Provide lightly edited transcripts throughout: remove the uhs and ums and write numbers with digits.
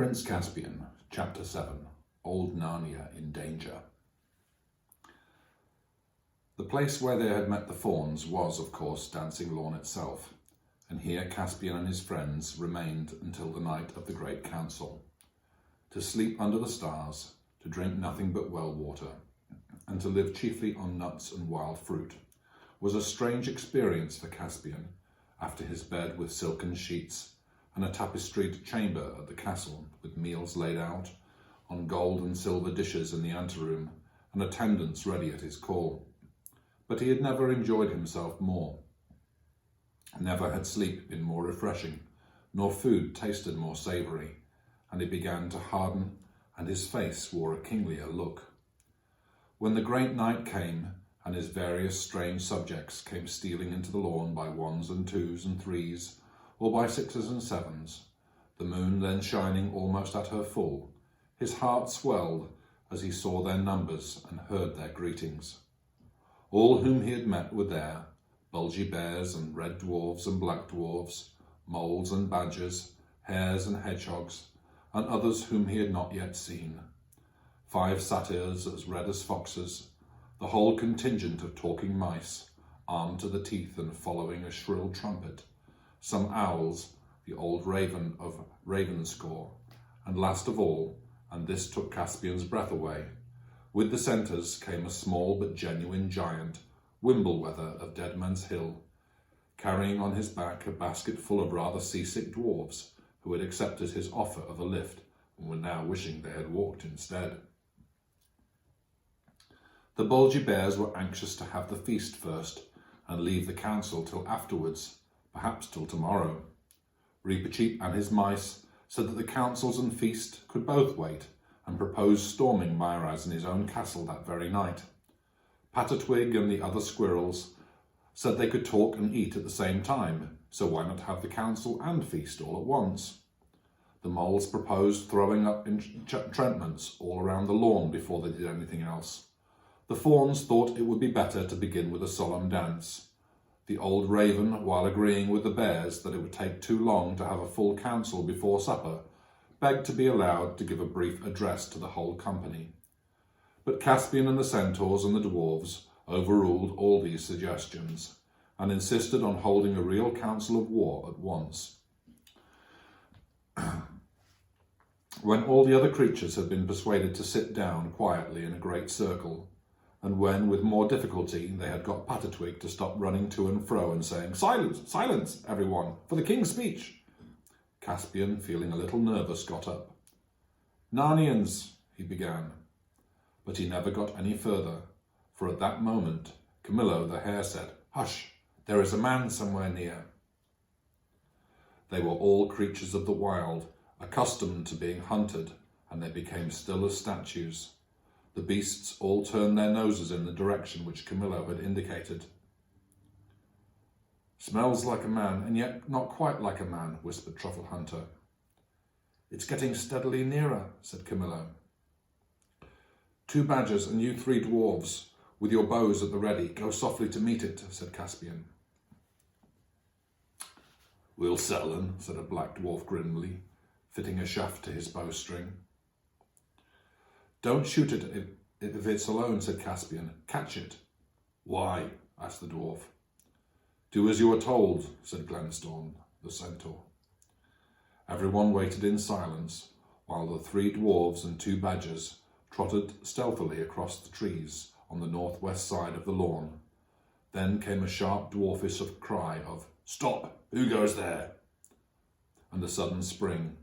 Prince Caspian, Chapter 7, Old Narnia in Danger. The place where they had met the fauns was, of course, Dancing Lawn itself, and here Caspian and his friends remained until the night of the great council, to sleep under the stars, to drink nothing but well water, and to live chiefly on nuts and wild fruit, was a strange experience for Caspian, after his bed with silken sheets, and a tapestried chamber at the castle, with meals laid out on gold and silver dishes in the anteroom, and attendants ready at his call. But he had never enjoyed himself more. Never had sleep been more refreshing, nor food tasted more savoury, and he began to harden, and his face wore a kinglier look. When the great night came, and his various strange subjects came stealing into the lawn by ones and twos and threes, or by sixes and sevens, the moon then shining almost at her full, his heart swelled as he saw their numbers and heard their greetings. All whom he had met were there, bulgy bears and red dwarfs and black dwarfs, moles and badgers, hares and hedgehogs, and others whom he had not yet seen. 5 satyrs as red as foxes, the whole contingent of talking mice, armed to the teeth and following a shrill trumpet, some owls, the old raven of Ravenscore, and last of all, and this took Caspian's breath away, with the centaurs came a small but genuine giant, Wimblewether of Deadman's Hill, carrying on his back a basket full of rather seasick dwarfs who had accepted his offer of a lift and were now wishing they had walked instead. The bulgy bears were anxious to have the feast first and leave the council till afterwards, perhaps till tomorrow. Reepicheep and his mice said that the councils and feast could both wait, and proposed storming Myraz in his own castle that very night. Patatwig and the other squirrels said they could talk and eat at the same time, so why not have the council and feast all at once? The moles proposed throwing up entrenchments all around the lawn before they did anything else. The fauns thought it would be better to begin with a solemn dance. The old raven, while agreeing with the bears that it would take too long to have a full council before supper, begged to be allowed to give a brief address to the whole company. But Caspian and the centaurs and the dwarves overruled all these suggestions, and insisted on holding a real council of war at once. When all the other creatures had been persuaded to sit down quietly in a great circle, and when, with more difficulty, they had got Patatwig to stop running to and fro and saying, "Silence, silence, everyone, for the king's speech," Caspian, feeling a little nervous, got up. "Narnians," he began, but he never got any further, for at that moment Camillo the hare said, "Hush, there is a man somewhere near." They were all creatures of the wild, accustomed to being hunted, and they became still as statues. The beasts all turned their noses in the direction which Camillo had indicated. "Smells like a man, and yet not quite like a man," whispered Truffle Hunter. "It's getting steadily nearer," said Camillo. "2 badgers and you 3 dwarves, with your bows at the ready, go softly to meet it," said Caspian. "We'll settle 'em," said a black dwarf grimly, fitting a shaft to his bowstring. "Don't shoot it if it's alone," said Caspian. "Catch it." "Why?" asked the dwarf. "Do as you are told," said Glenstorm, the centaur. Everyone waited in silence, while the 3 dwarves and 2 badgers trotted stealthily across the trees on the northwest side of the lawn. Then came a sharp dwarfish cry of, "Stop! Who goes there?" and a sudden spring.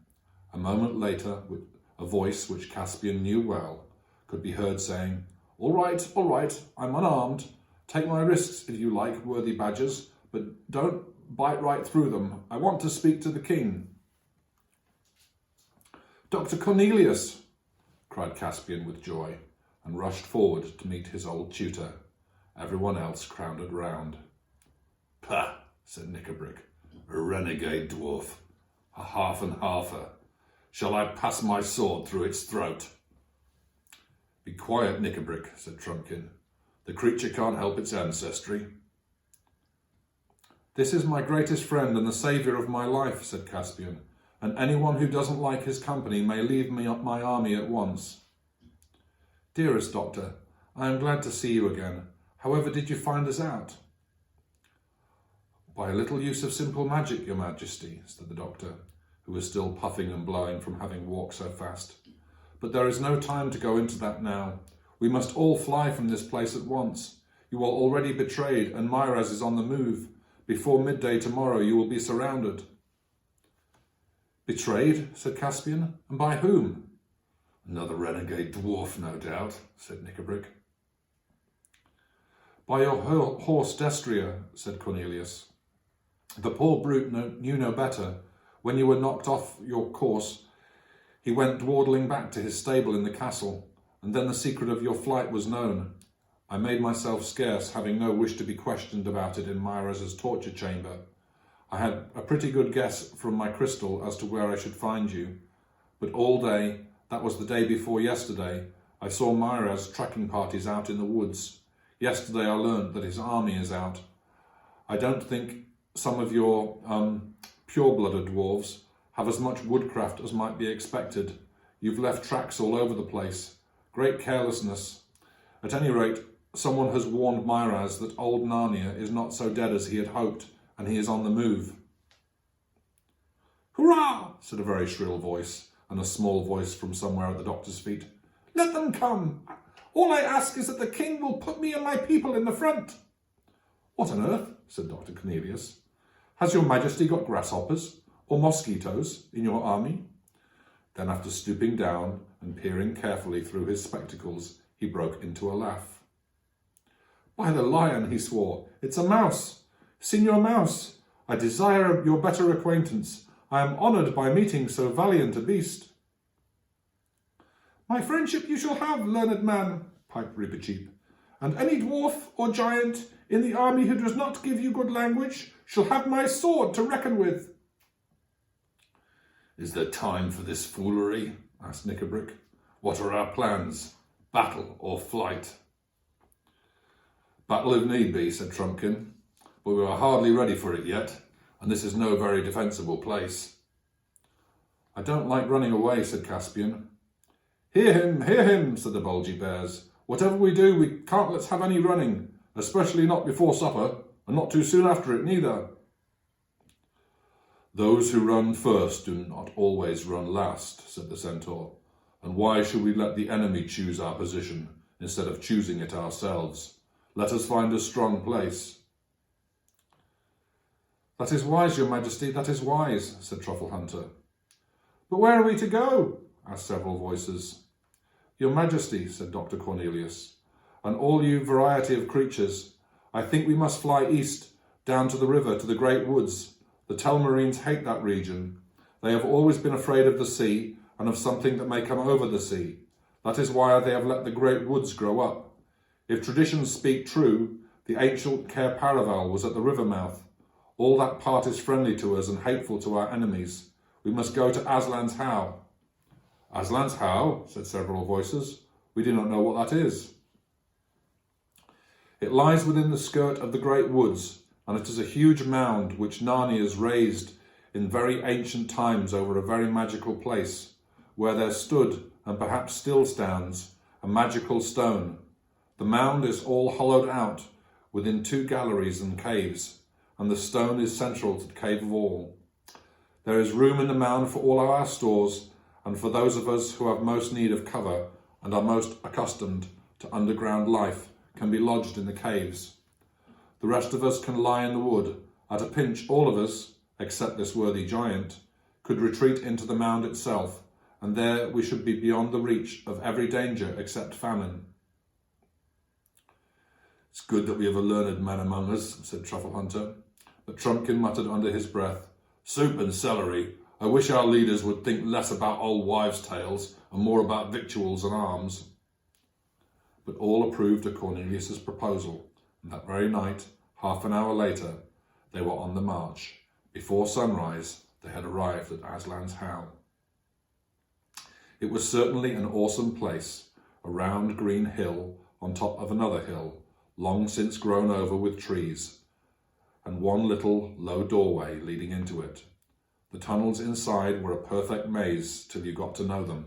A moment later, with a voice which Caspian knew well could be heard saying, all right, I'm unarmed. Take my wrists if you like, worthy badgers, but don't bite right through them. I want to speak to the king." "Dr. Cornelius!" cried Caspian with joy, and rushed forward to meet his old tutor. Everyone else crowded round. "Pah!" said Knickerbrick. "A renegade dwarf, a half and halfer. Shall I pass my sword through its throat?" "Be quiet, Knickerbrick," said Trumpkin. "The creature can't help its ancestry." "This is my greatest friend and the saviour of my life," said Caspian, and anyone who doesn't like his company may leave my army at once." "Dearest Doctor, I am glad to see you again. However did you find us out?" "By a little use of simple magic, Your Majesty," said the doctor, who was still puffing and blowing from having walked so fast. "But there is no time to go into that now. We must all fly from this place at once. You are already betrayed, and Myraz is on the move. Before midday tomorrow you will be surrounded." "Betrayed?" said Caspian. "And by whom?" "Another renegade dwarf, no doubt," said Knickerbrick. "By your horse Destria," said Cornelius. "The poor brute knew no better. When you were knocked off your course, he went dawdling back to his stable in the castle, and then the secret of your flight was known. I made myself scarce, having no wish to be questioned about it in Myraz's torture chamber. I had a pretty good guess from my crystal as to where I should find you, but all day, that was the day before yesterday, I saw Myraz tracking parties out in the woods. Yesterday I learned that his army is out. I don't think some of your pure-blooded dwarves have as much woodcraft as might be expected. You've left tracks all over the place. Great carelessness. At any rate, someone has warned Myraz that old Narnia is not so dead as he had hoped, and he is on the move." "Hurrah!" said a very shrill voice, and a small voice from somewhere at the doctor's feet. "Let them come. All I ask is that the king will put me and my people in the front." "What on earth?" said Dr. Cornelius. "Has your Majesty got grasshoppers or mosquitoes in your army?" Then, after stooping down and peering carefully through his spectacles, he broke into a laugh. "By the lion," he swore, "it's a mouse! Signor Mouse, I desire your better acquaintance. I am honoured by meeting so valiant a beast." "My friendship you shall have, learned man," piped Ribbercheap, "and any dwarf or giant in the army who does not give you good language shall have my sword to reckon with." "Is there time for this foolery?" asked Knickerbrick. "What are our plans? Battle or flight?" "Battle if need be," said Trumpkin, "but we are hardly ready for it yet, and this is no very defensible place." "I don't like running away," said Caspian. Hear him," said the Bulgy Bears. "Whatever we do, we can't let's have any running, especially not before supper, and not too soon after it neither." "Those who run first do not always run last," said the Centaur, "and why should we let the enemy choose our position instead of choosing it ourselves? Let us find a strong place." "That is wise, Your Majesty, that is wise," said Truffle Hunter. "But where are we to go?" asked several voices. "Your Majesty," said Dr. Cornelius, "and all you variety of creatures, I think we must fly east, down to the river, to the great woods. The Telmarines hate that region. They have always been afraid of the sea and of something that may come over the sea. That is why they have let the great woods grow up. If traditions speak true, the ancient Cair Paravel was at the river mouth. All that part is friendly to us and hateful to our enemies. We must go to Aslan's How." "Aslan's How?" said several voices. "We do not know what that is." "It lies within the skirt of the great woods, and it is a huge mound which Narnia's raised in very ancient times over a very magical place, where there stood, and perhaps still stands, a magical stone. The mound is all hollowed out within 2 galleries and caves, and the stone is central to the cave wall. There is room in the mound for all our stores, and for those of us who have most need of cover and are most accustomed to underground life can be lodged in the caves. The rest of us can lie in the wood. At a pinch, all of us, except this worthy giant, could retreat into the mound itself, and there we should be beyond the reach of every danger except famine." "It's good that we have a learned man among us," said Truffle Hunter, but Trumpkin muttered under his breath, "Soup and celery. I wish our leaders would think less about old wives' tales and more about victuals and arms." But all approved of Cornelius's proposal, and that very night, half an hour later, they were on the march. Before sunrise, they had arrived at Aslan's How. It was certainly an awesome place, a round green hill on top of another hill, long since grown over with trees, and one little low doorway leading into it. The tunnels inside were a perfect maze till you got to know them,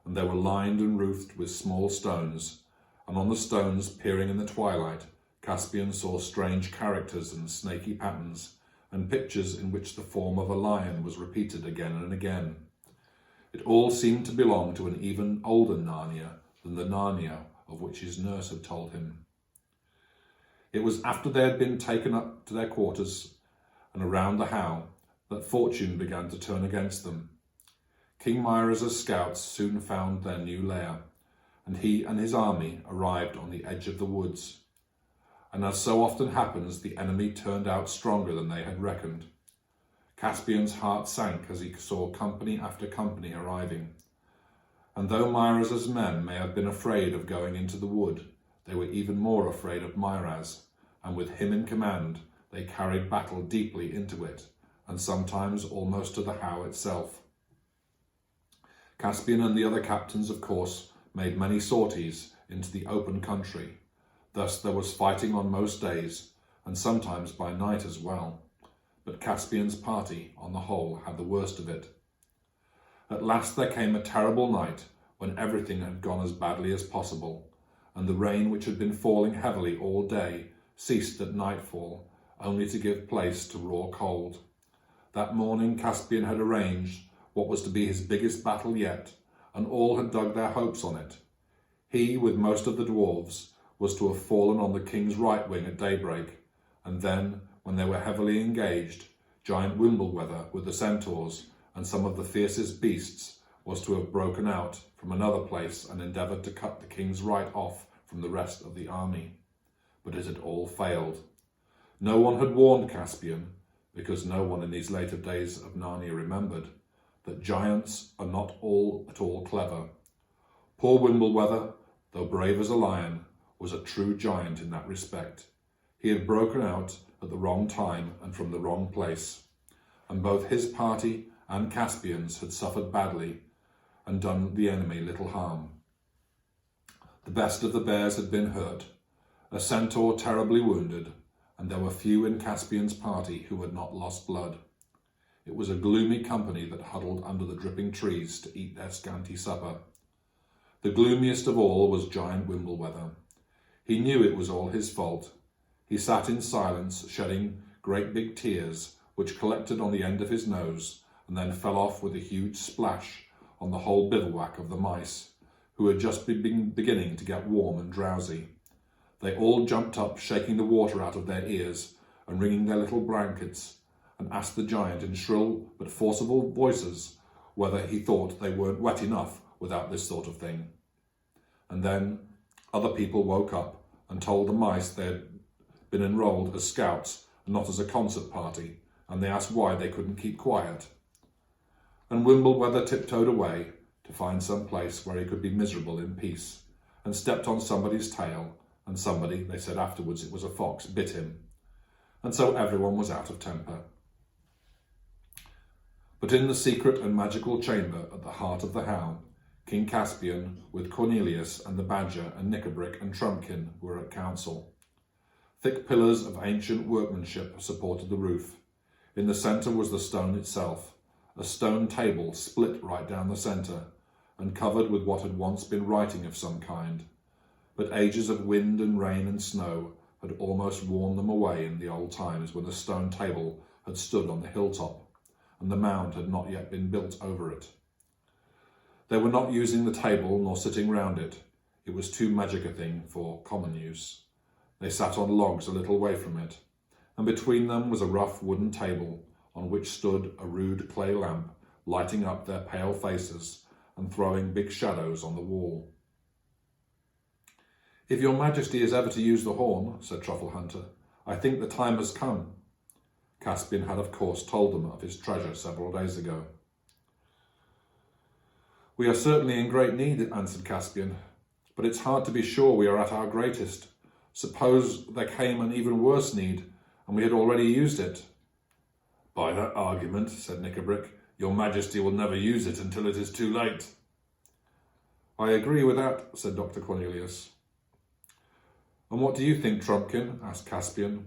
and they were lined and roofed with small stones, and on the stones, peering in the twilight, Caspian saw strange characters and snaky patterns, and pictures in which the form of a lion was repeated again and again. It all seemed to belong to an even older Narnia than the Narnia of which his nurse had told him. It was after they had been taken up to their quarters and around the How that fortune began to turn against them. King Myra's scouts soon found their new lair, and he and his army arrived on the edge of the woods. And as so often happens, the enemy turned out stronger than they had reckoned. Caspian's heart sank as he saw company after company arriving. And though Myra's men may have been afraid of going into the wood, they were even more afraid of Myraz, and with him in command, they carried battle deeply into it, and sometimes almost to the How itself. Caspian and the other captains, of course, made many sorties into the open country. Thus there was fighting on most days, and sometimes by night as well. But Caspian's party, on the whole, had the worst of it. At last there came a terrible night when everything had gone as badly as possible, and the rain, which had been falling heavily all day, ceased at nightfall, only to give place to raw cold. That morning Caspian had arranged what was to be his biggest battle yet, and all had dug their hopes on it. He, with most of the dwarves, was to have fallen on the king's right wing at daybreak, and then, when they were heavily engaged, giant Wimblewether with the centaurs and some of the fiercest beasts was to have broken out from another place and endeavoured to cut the king's right off from the rest of the army. But it had all failed. No one had warned Caspian, because no one in these later days of Narnia remembered, that giants are not all at all clever. Poor Wimblewether, though brave as a lion, was a true giant in that respect. He had broken out at the wrong time and from the wrong place, and both his party and Caspian's had suffered badly and done the enemy little harm. The best of the bears had been hurt, a centaur terribly wounded, and there were few in Caspian's party who had not lost blood. It was a gloomy company that huddled under the dripping trees to eat their scanty supper. The gloomiest of all was giant Wimblewether. He knew it was all his fault. He sat in silence, shedding great big tears, which collected on the end of his nose, and then fell off with a huge splash on the whole bivouac of the mice, who had just been beginning to get warm and drowsy. They all jumped up, shaking the water out of their ears and wringing their little blankets, and asked the giant in shrill but forcible voices whether he thought they weren't wet enough without this sort of thing. And then other people woke up and told the mice they had been enrolled as scouts and not as a concert party, and they asked why they couldn't keep quiet. And Wimblewether tiptoed away to find some place where he could be miserable in peace, and stepped on somebody's tail, and somebody, they said afterwards it was a fox, bit him. And so everyone was out of temper. But in the secret and magical chamber at the heart of the How, King Caspian, with Cornelius and the Badger and Knickerbrick and Trumpkin, were at council. Thick pillars of ancient workmanship supported the roof. In the centre was the stone itself, a stone table split right down the centre, and covered with what had once been writing of some kind. But ages of wind and rain and snow had almost worn them away in the old times when the stone table had stood on the hilltop, and the mound had not yet been built over it. They were not using the table nor sitting round it. It was too magic a thing for common use. They sat on logs a little way from it, and between them was a rough wooden table on which stood a rude clay lamp, lighting up their pale faces and throwing big shadows on the wall. "If your Majesty is ever to use the horn," said Truffle Hunter, "I think the time has come." Caspian had of course told them of his treasure several days ago. "We are certainly in great need," answered Caspian, "but it's hard to be sure we are at our greatest. Suppose there came an even worse need, and we had already used it." "By that argument," said Knickerbrick, "your Majesty will never use it until it is too late." "I agree with that," said Dr. Cornelius. "And what do you think, Trumpkin?" asked Caspian.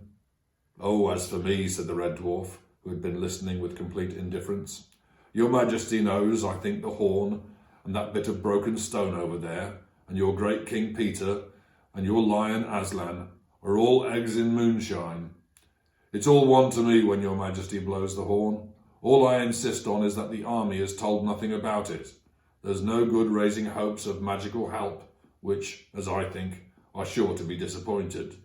"Oh, as for me," said the Red Dwarf, who had been listening with complete indifference. "Your Majesty knows, I think, the horn and that bit of broken stone over there, and your great King Peter and your lion Aslan are all eggs in moonshine. It's all one to me when your Majesty blows the horn. All I insist on is that the army is told nothing about it. There's no good raising hopes of magical help, which, as I think, are sure to be disappointed."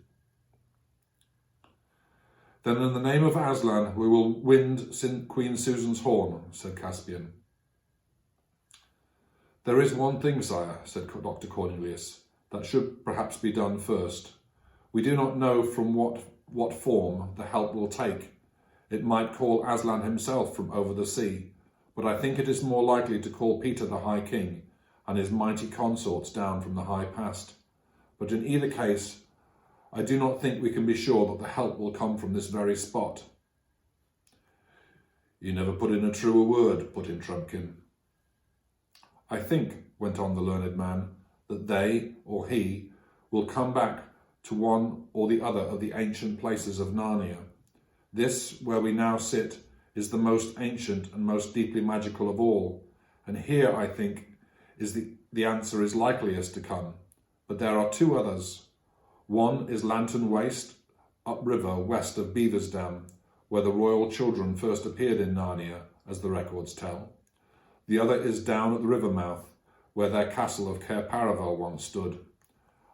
"Then in the name of Aslan we will wind Queen Susan's horn," said Caspian. "There is one thing, sire," said Dr. Cornelius, "that should perhaps be done first. We do not know from what form the help will take. It might call Aslan himself from over the sea, but I think it is more likely to call Peter the High King and his mighty consorts down from the high past. But in either case, I do not think we can be sure that the help will come from this very spot." "You never put in a truer word," put in Trumpkin. "I think," went on the learned man, "that they, or he, will come back to one or the other of the ancient places of Narnia. This, where we now sit, is the most ancient and most deeply magical of all, and here, I think, is the answer is likeliest to come. But there are two others. One is Lantern Waste, upriver west of Beaver's Dam, where the royal children first appeared in Narnia, as the records tell. The other is down at the river mouth, where their castle of Cair Paravel once stood.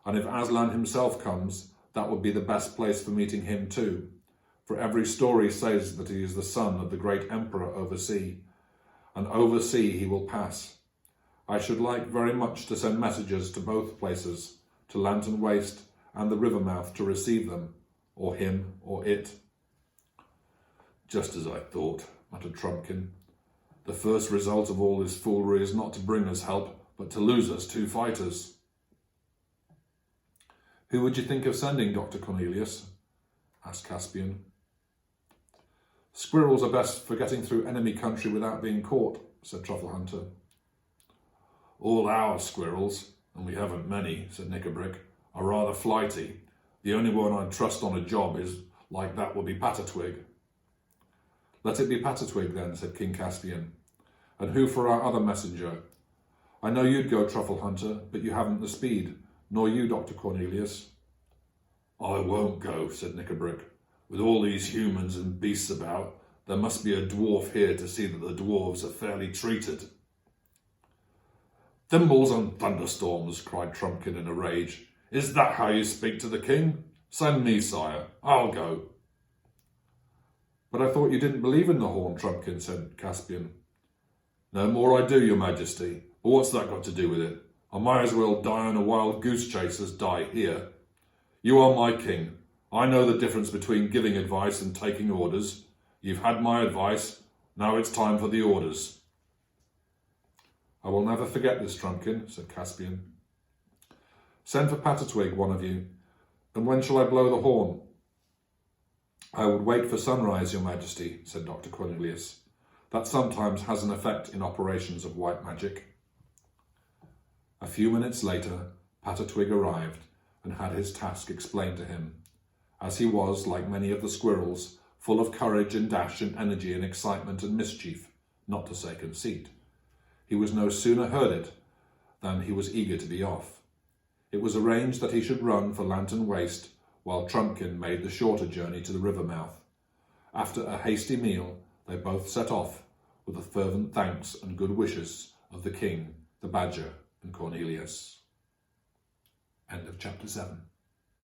And if Aslan himself comes, that would be the best place for meeting him too, for every story says that he is the son of the great emperor oversea, and oversea he will pass. I should like very much to send messengers to both places, to Lantern Waste and the river mouth, to receive them, or him, or it." "Just as I thought," muttered Trumpkin. "The first result of all this foolery is not to bring us help, but to lose us 2 fighters." "Who would you think of sending, Dr. Cornelius?" asked Caspian. "Squirrels are best for getting through enemy country without being caught," said Trufflehunter. "All our squirrels, and we haven't many," said Knickerbrick, "are rather flighty. The only one I'd trust on a job is like that would be Pattertwig." "Let it be Pattertwig then," said King Caspian. "And who for our other messenger? I know you'd go, Trufflehunter, but you haven't the speed, nor you, Dr. Cornelius." "I won't go," said Knickerbrick. "With all these humans and beasts about, there must be a dwarf here to see that the dwarves are fairly treated." "Thimbles and thunderstorms," cried Trumpkin in a rage. "Is that how you speak to the king? Send me, sire. I'll go." "But I thought you didn't believe in the horn, Trumpkin," said Caspian. "No more I do, your Majesty. But what's that got to do with it? I might as well die on a wild goose chase as die here. You are my king. I know the difference between giving advice and taking orders. You've had my advice. Now it's time for the orders." "I will never forget this, Trumpkin," said Caspian. "Send for Pattertwig, one of you. And when shall I blow the horn?" "I would wait for sunrise, your Majesty," said Dr. Cornelius. "That sometimes has an effect in operations of white magic." A few minutes later, Pattertwig arrived and had his task explained to him. As he was, like many of the squirrels, full of courage and dash and energy and excitement and mischief, not to say conceit, he was no sooner heard it than he was eager to be off. It was arranged that he should run for Lantern Waste, while Trumpkin made the shorter journey to the river mouth. After a hasty meal, they both set off, with the fervent thanks and good wishes of the king, the badger, and Cornelius. End of chapter 7.